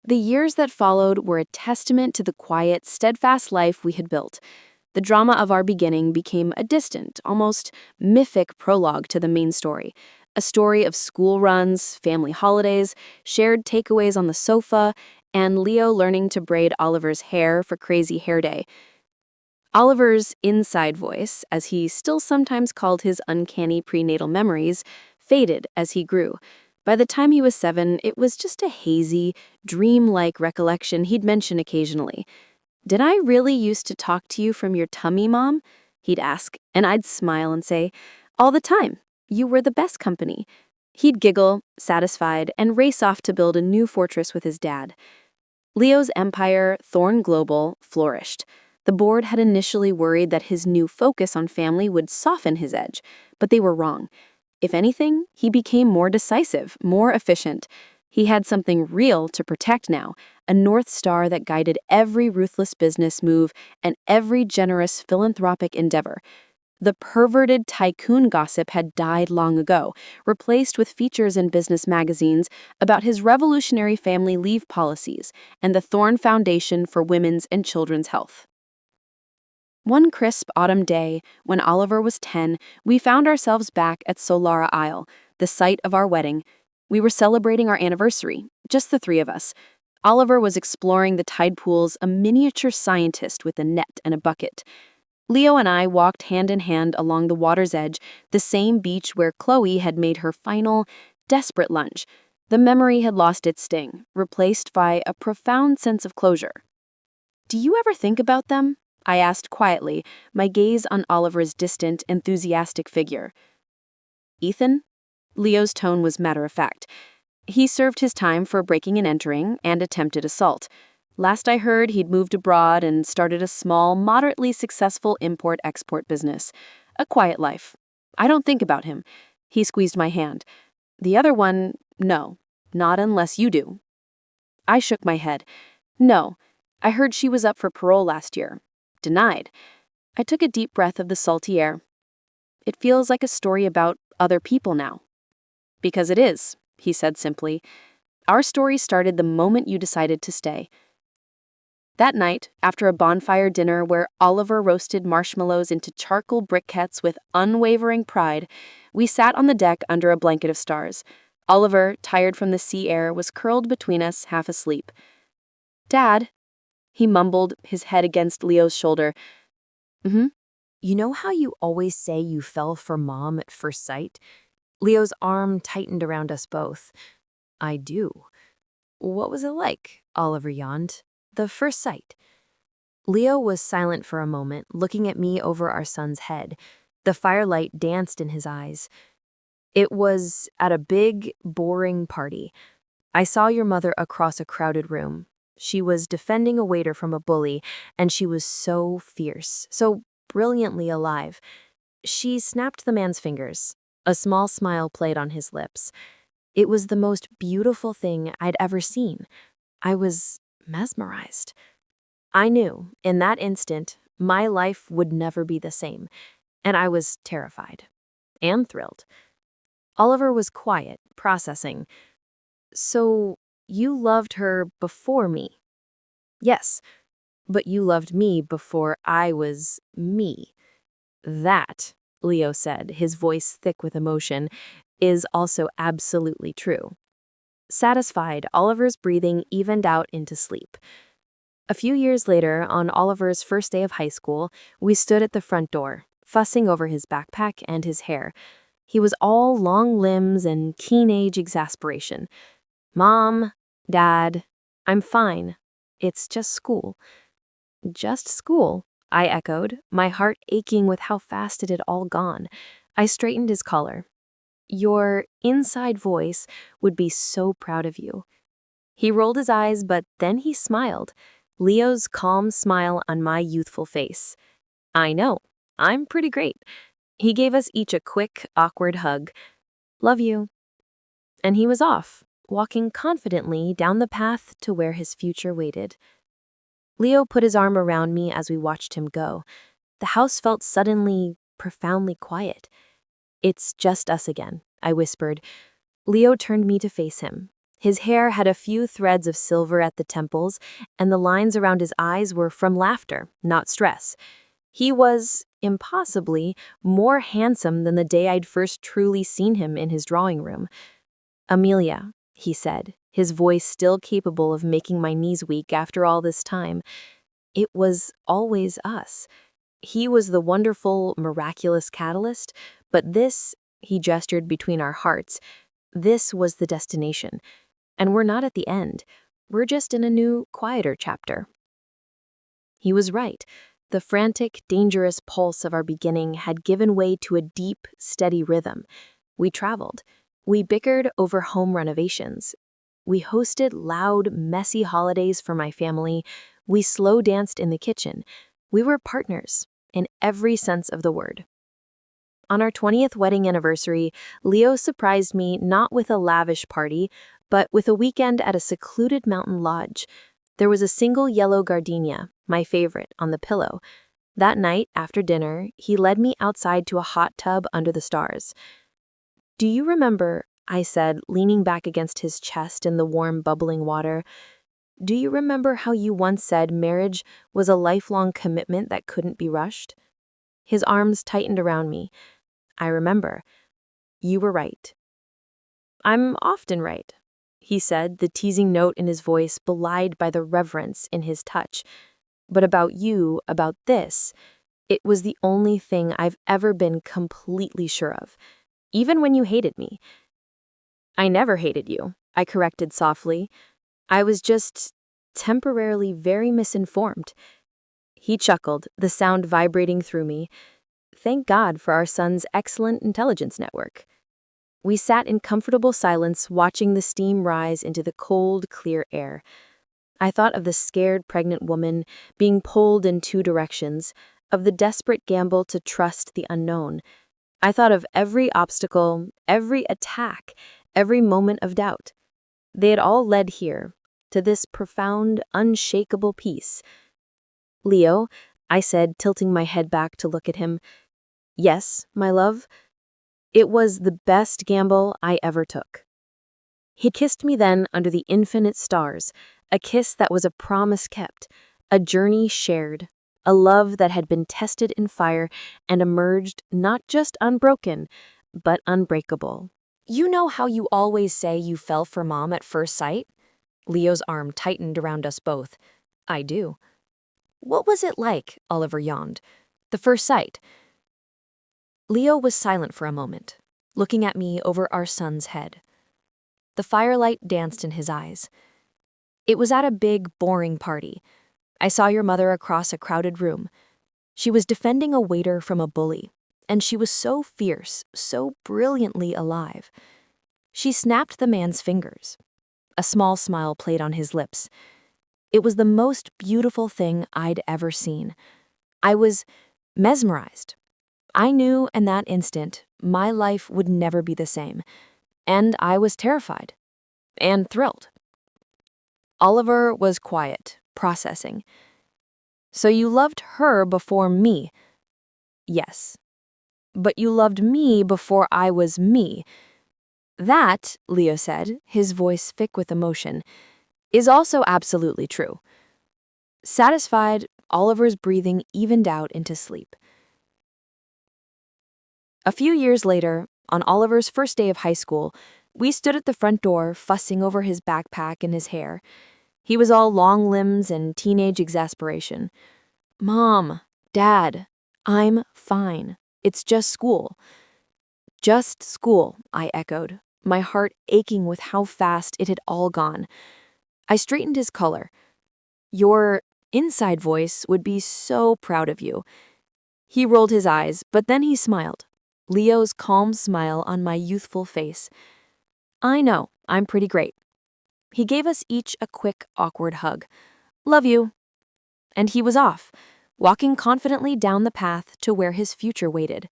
A: The years that followed were a testament to the quiet, steadfast life we had built. The drama of our beginning became a distant, almost mythic prologue to the main story, a story of school runs, family holidays, shared takeaways on the sofa, and Leo learning to braid Oliver's hair for crazy hair day. Oliver's inside voice, as he still sometimes called his uncanny prenatal memories, faded as he grew. By the time he was 7, it was just a hazy, dream-like recollection he'd mention occasionally. "Did I really used to talk to you from your tummy, Mom?" he'd ask, and I'd smile and say, "All the time. You were the best company." He'd giggle, satisfied, and race off to build a new fortress with his dad.
B: Leo's empire, Thorn Global, flourished. The board had initially worried that his new focus on family would soften his edge, but they were wrong. If anything, he became more decisive, more efficient. He had something real to protect now, a North Star that guided every ruthless business move and every generous philanthropic endeavor. The perverted tycoon gossip had died long ago, replaced with features in business magazines about his revolutionary family leave policies and the Thorn Foundation for Women's and Children's Health. One crisp autumn day, when Oliver was 10, we found ourselves back at Solara Isle, the site of our wedding. We were celebrating our anniversary, just the three of us. Oliver was exploring the tide pools, a miniature scientist with a net and a bucket. Leo and I walked hand in hand along the water's edge, the same beach where Chloe had made her final, desperate lunge. The memory had lost its sting, replaced by a profound sense of closure. "Do you ever think about them?" I asked quietly, my gaze on Oliver's distant, enthusiastic figure. "Ethan?" Leo's tone was matter-of-fact. He served his time for breaking and entering and attempted assault. Last I heard, he'd moved abroad and started a small, moderately successful import-export business. A quiet life. I don't think about him. He squeezed my hand. The other one, no, not unless you do. I shook my head. No, I heard she was up for parole last year. Denied. I took a deep breath of the salty air. It feels like a story about other people now. Because it is, he said simply. Our story started the moment you decided to stay. That night, after a bonfire dinner where Oliver roasted marshmallows into charcoal briquettes with unwavering pride, we sat on the deck under a blanket of stars. Oliver, tired from the sea air, was curled between us, half asleep. "Dad," he mumbled, his head against Leo's shoulder. "Mm-hmm."
A: You know how you always say you fell for Mom at first sight? Leo's arm tightened around us both. I do. What was it like? Oliver yawned. The first sight. Leo was silent for a moment, looking at me over our son's head. The firelight danced in his eyes. It was at a big, boring party. I saw your mother across a crowded room. She was defending a waiter from a bully, and she was so fierce, so brilliantly alive. She snapped the man's fingers. A small smile played on his lips. It was the most beautiful thing I'd ever seen. I was mesmerized. I knew, in that instant, my life would never be the same, and I was terrified and thrilled. Oliver was quiet, processing. So, you loved her before me? Yes, but you loved me before I was me. That, Leo said, his voice thick with emotion, is also absolutely true. Satisfied, Oliver's breathing evened out into sleep. A few years later, on Oliver's first day of high school, we stood at the front door, fussing over his backpack and his hair. He was all long limbs and teen-age exasperation. "Mom, Dad, I'm fine. It's just school." "Just school," I echoed, my heart aching with how fast it had all gone. I straightened his collar. "Your inside voice would be so proud of you." He rolled his eyes, but then he smiled. Leo's calm smile on my youthful face. "I know. I'm pretty great." He gave us each a quick, awkward hug. "Love you." And he was off, walking confidently down the path to where his future waited. Leo put his arm around me as we watched him go. The house felt suddenly, profoundly quiet. "It's just us again," I whispered. Leo turned me to face him. His hair had a few threads of silver at the temples, and the lines around his eyes were from laughter, not stress. He was, impossibly, more handsome than the day I'd first truly seen him in his drawing room. "Amelia," he said, his voice still capable of making my knees weak after all this time. It was always us. He was the wonderful, miraculous catalyst, but this, he gestured between our hearts, this was the destination. And we're not at the end. We're just in a new, quieter chapter. He was right. The frantic, dangerous pulse of our beginning had given way to a deep, steady rhythm. We traveled. We bickered over home renovations. We hosted loud, messy holidays for my family. We slow danced in the kitchen. We were partners in every sense of the word. On our 20th wedding anniversary, Leo surprised me not with a lavish party, but with a weekend at a secluded mountain lodge. There was a single yellow gardenia, my favorite, on the pillow. That night, after dinner, he led me outside to a hot tub under the stars. "Do you remember," I said, leaning back against his chest in the warm, bubbling water, "do you remember how you once said marriage was a lifelong commitment that couldn't be rushed?" His arms tightened around me. "I remember. You were right." "I'm often right," he said, the teasing note in his voice belied by the reverence in his touch. "But about you, about this, it was the only thing I've ever been completely sure of, even when you hated me." "I never hated you," I corrected softly. "I was just temporarily very misinformed." He chuckled, the sound vibrating through me. "Thank God for our son's excellent intelligence network." We sat in comfortable silence, watching the steam rise into the cold, clear air. I thought of the scared pregnant woman being pulled in two directions, of the desperate gamble to trust the unknown. I thought of every obstacle, every attack, every moment of doubt. They had all led here, to this profound, unshakable peace. "Leo," I said, tilting my head back to look at him. "Yes, my love?" "It was the best gamble I ever took." He kissed me then under the infinite stars, a kiss that was a promise kept, a journey shared, a love that had been tested in fire and emerged not just unbroken, but unbreakable. "You know how you always say you fell for Mom at first sight?" Leo's arm tightened around us both. "I do." "What was it like?" Oliver yawned. "The first sight." Leo was silent for a moment, looking at me over our son's head. The firelight danced in his eyes. "It was at a big, boring party. I saw your mother across a crowded room. She was defending a waiter from a bully, and she was so fierce, so brilliantly alive. She snapped the man's fingers. A small smile played on his lips. It was the most beautiful thing I'd ever seen. I was mesmerized. I knew in that instant my life would never be the same, and I was terrified and thrilled." Oliver was quiet, processing. "So you loved her before me?" "Yes." "But you loved me before I was me." "That," Leo said, his voice thick with emotion, "is also absolutely true." Satisfied, Oliver's breathing evened out into sleep. A few years later, on Oliver's first day of high school, we stood at the front door fussing over his backpack and his hair. He was all long limbs and teenage exasperation. "Mom, Dad, I'm fine. It's just school." "Just school," I echoed, my heart aching with how fast it had all gone. I straightened his collar. "Your inside voice would be so proud of you." He rolled his eyes, but then he smiled. Leo's calm smile on my youthful face. "I know, I'm pretty great." He gave us each a quick, awkward hug. "Love you." And he was off, walking confidently down the path to where his future waited.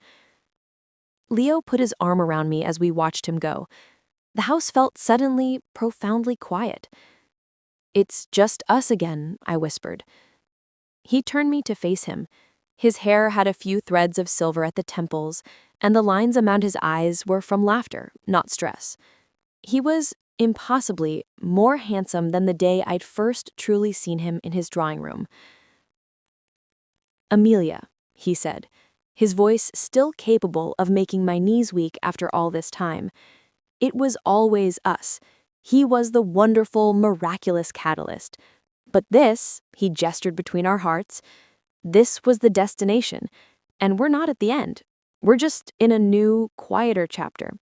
A: Leo put his arm around me as we watched him go. The house felt suddenly, profoundly quiet. "It's just us again," I whispered. He turned me to face him. His hair had a few threads of silver at the temples, and the lines around his eyes were from laughter, not stress. He was, impossibly, more handsome than the day I'd first truly seen him in his drawing room. "Amelia," he said, his voice still capable of making my knees weak after all this time. It was always us. He was the wonderful, miraculous catalyst. But this, he gestured between our hearts, this was the destination, and we're not at the end. We're just in a new, quieter chapter.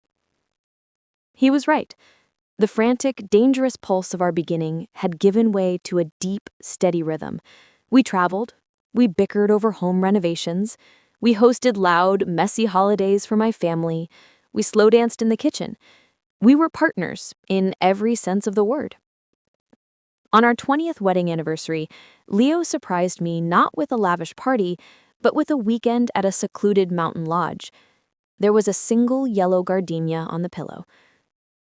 A: He was right. The frantic, dangerous pulse of our beginning had given way to a deep, steady rhythm. We traveled. We bickered over home renovations. We hosted loud, messy holidays for my family. We slow danced in the kitchen.
B: We were partners in every sense of the word. On our 20th wedding anniversary, Leo surprised me not with a lavish party, but with a weekend at a secluded mountain lodge. There was a single yellow gardenia on the pillow.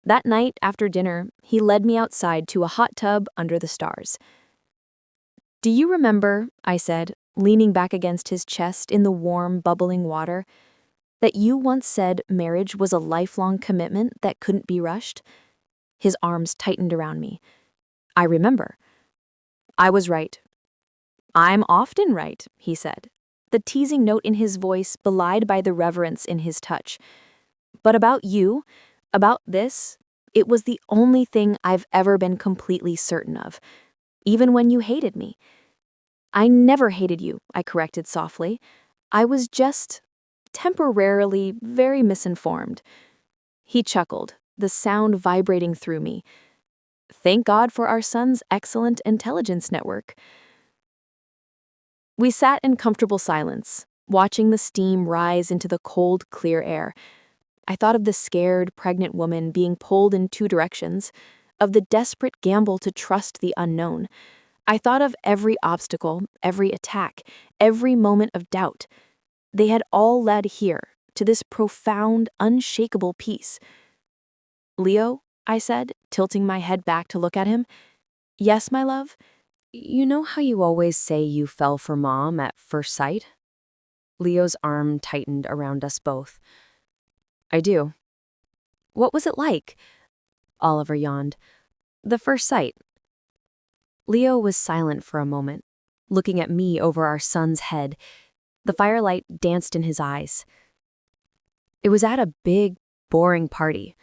B: That night, after dinner, he led me outside to a hot tub under the stars. "Do you remember," I said, leaning back against his chest in the warm, bubbling water, "that you once said marriage was a lifelong commitment that couldn't be rushed?" His arms tightened around me. "I remember." I was right. "I'm often right," he said, the teasing note in his voice belied by the reverence in his touch. "But about you, about this, it was the only thing I've ever been completely certain of, even when you hated me." "I never hated you," I corrected softly. "I was just temporarily very misinformed." He chuckled, the sound vibrating through me. "Thank God for our son's excellent intelligence network." We sat in comfortable silence, watching the steam rise into the cold, clear air. I thought of the scared, pregnant woman being pulled in two directions, of the desperate gamble to trust the unknown. I thought of every obstacle, every attack, every moment of doubt. They had all led here, to this profound, unshakable peace. "Leo," I said, tilting my head back to look at him. "Yes, my love?"
A: You know how you always say you fell for Mom at first sight? Leo's arm tightened around us both. I do. What was it like? Oliver yawned. The first sight. Leo was silent for a moment, looking at me over our son's head. The firelight danced in his eyes. It was at a big, boring party.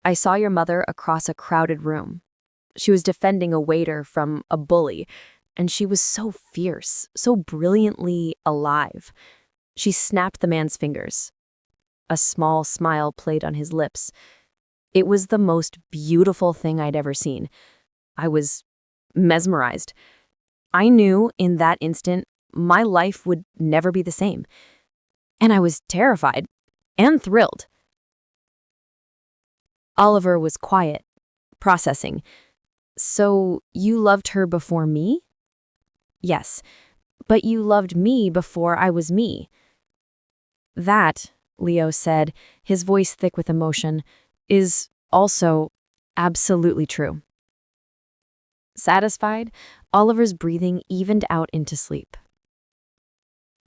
A: I saw your mother across a crowded room. She was defending a waiter from a bully, and she was so fierce, so brilliantly alive. She snapped the man's fingers. A small smile played on his lips. It was the most beautiful thing I'd ever seen. I was mesmerized. I knew in that instant my life would never be the same. And I was terrified and thrilled. Oliver was quiet, processing. "So you loved her before me?" "Yes, but you loved me before I was me." "That," Leo said, his voice thick with emotion, "is also absolutely true." Satisfied, Oliver's breathing evened out into sleep.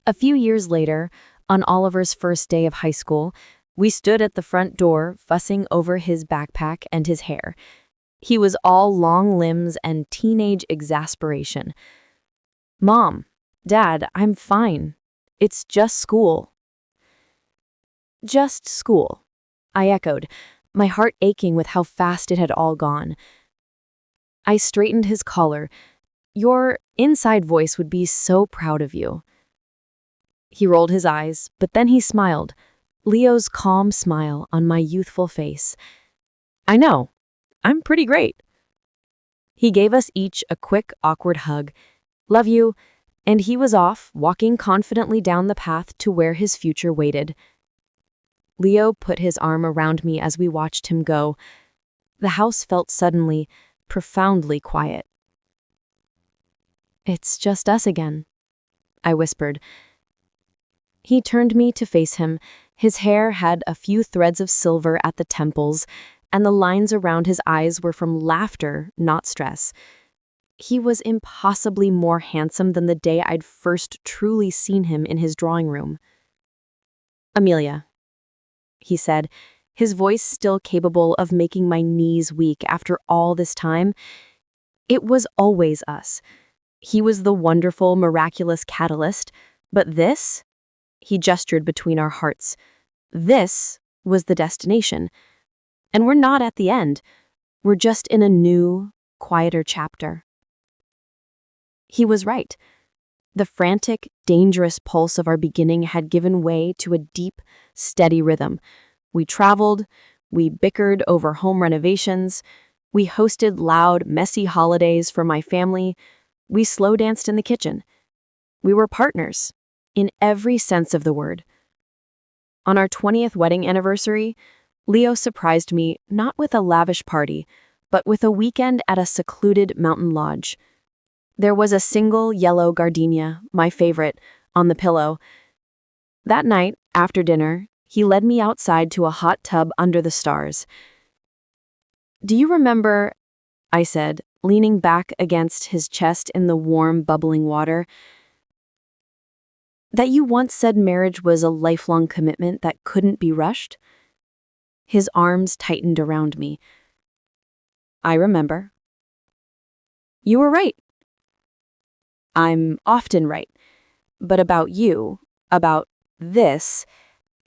A: A few years later, on Oliver's first day of high school, we stood at the front door fussing over his backpack and his hair. He was all long limbs and teenage exasperation. "Mom, Dad, I'm fine. It's just school." "Just school," I echoed, my heart aching with how fast it had all gone. I straightened his collar. "Your inside voice would be so proud of you." He rolled his eyes, but then he smiled, Leo's calm smile on my youthful face. "I know. I'm pretty great." He gave us each a quick, awkward hug. "Love you," and he was off, walking confidently down the path to where his future waited. Leo put his arm around me as we watched him go. The house felt suddenly, profoundly quiet. "It's just us again," I whispered. He turned me to face him. His hair had a few threads of silver at the temples, and the lines around his eyes were from laughter, not stress. He was impossibly more handsome than the day I'd first truly seen him in his drawing room. "Amelia," he said, his voice still capable of making my knees weak after all this time. "It was always us. He was the wonderful, miraculous catalyst, but this," he gestured between our hearts, "this was the destination. And we're not at the end. We're just in a new, quieter chapter." He was right. The frantic, dangerous pulse of our beginning had given way to a deep, steady rhythm. We traveled, we bickered over home renovations, we hosted loud, messy holidays for my family, we slow danced in the kitchen. We were partners, in every sense of the word. On our 20th wedding anniversary,
B: Leo surprised me not with a lavish party, but with a weekend at a secluded mountain lodge. There was a single yellow gardenia, my favorite, on the pillow. That night, after dinner, he led me outside to a hot tub under the stars. "Do you remember," I said, leaning back against his chest in the warm, bubbling water, "that you once said marriage was a lifelong commitment that couldn't be rushed?" His arms tightened around me. "I remember." "You were right." "I'm often right. But about you, about this,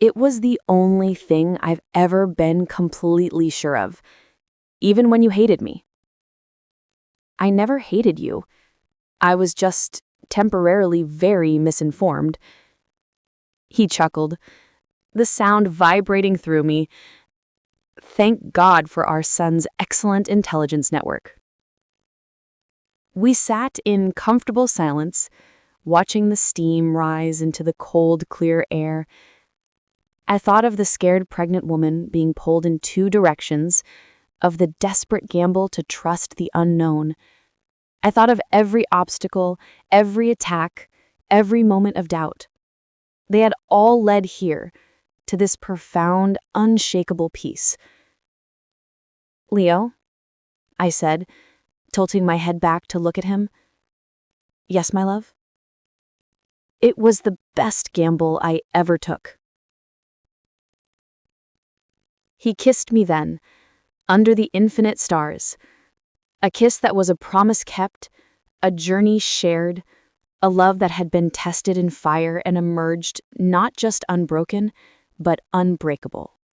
B: it was the only thing I've ever been completely sure of, even when you hated me." "I never hated you. I was just temporarily very misinformed." He chuckled, the sound vibrating through me. Thank God for our son's excellent intelligence network. We sat in comfortable silence, watching the steam rise into the cold, clear air. I thought of the scared pregnant woman being pulled in two directions, of the desperate gamble to trust the unknown. I thought of every obstacle, every attack, every moment of doubt. They had all led here, to this profound, unshakable peace. "Leo," I said, tilting my head back to look at him. "Yes, my love?" "It was the best gamble I ever took." He kissed me then, under the infinite stars. A kiss that was a promise kept, a journey shared, a love that had been tested in fire and emerged not just unbroken, but unbreakable.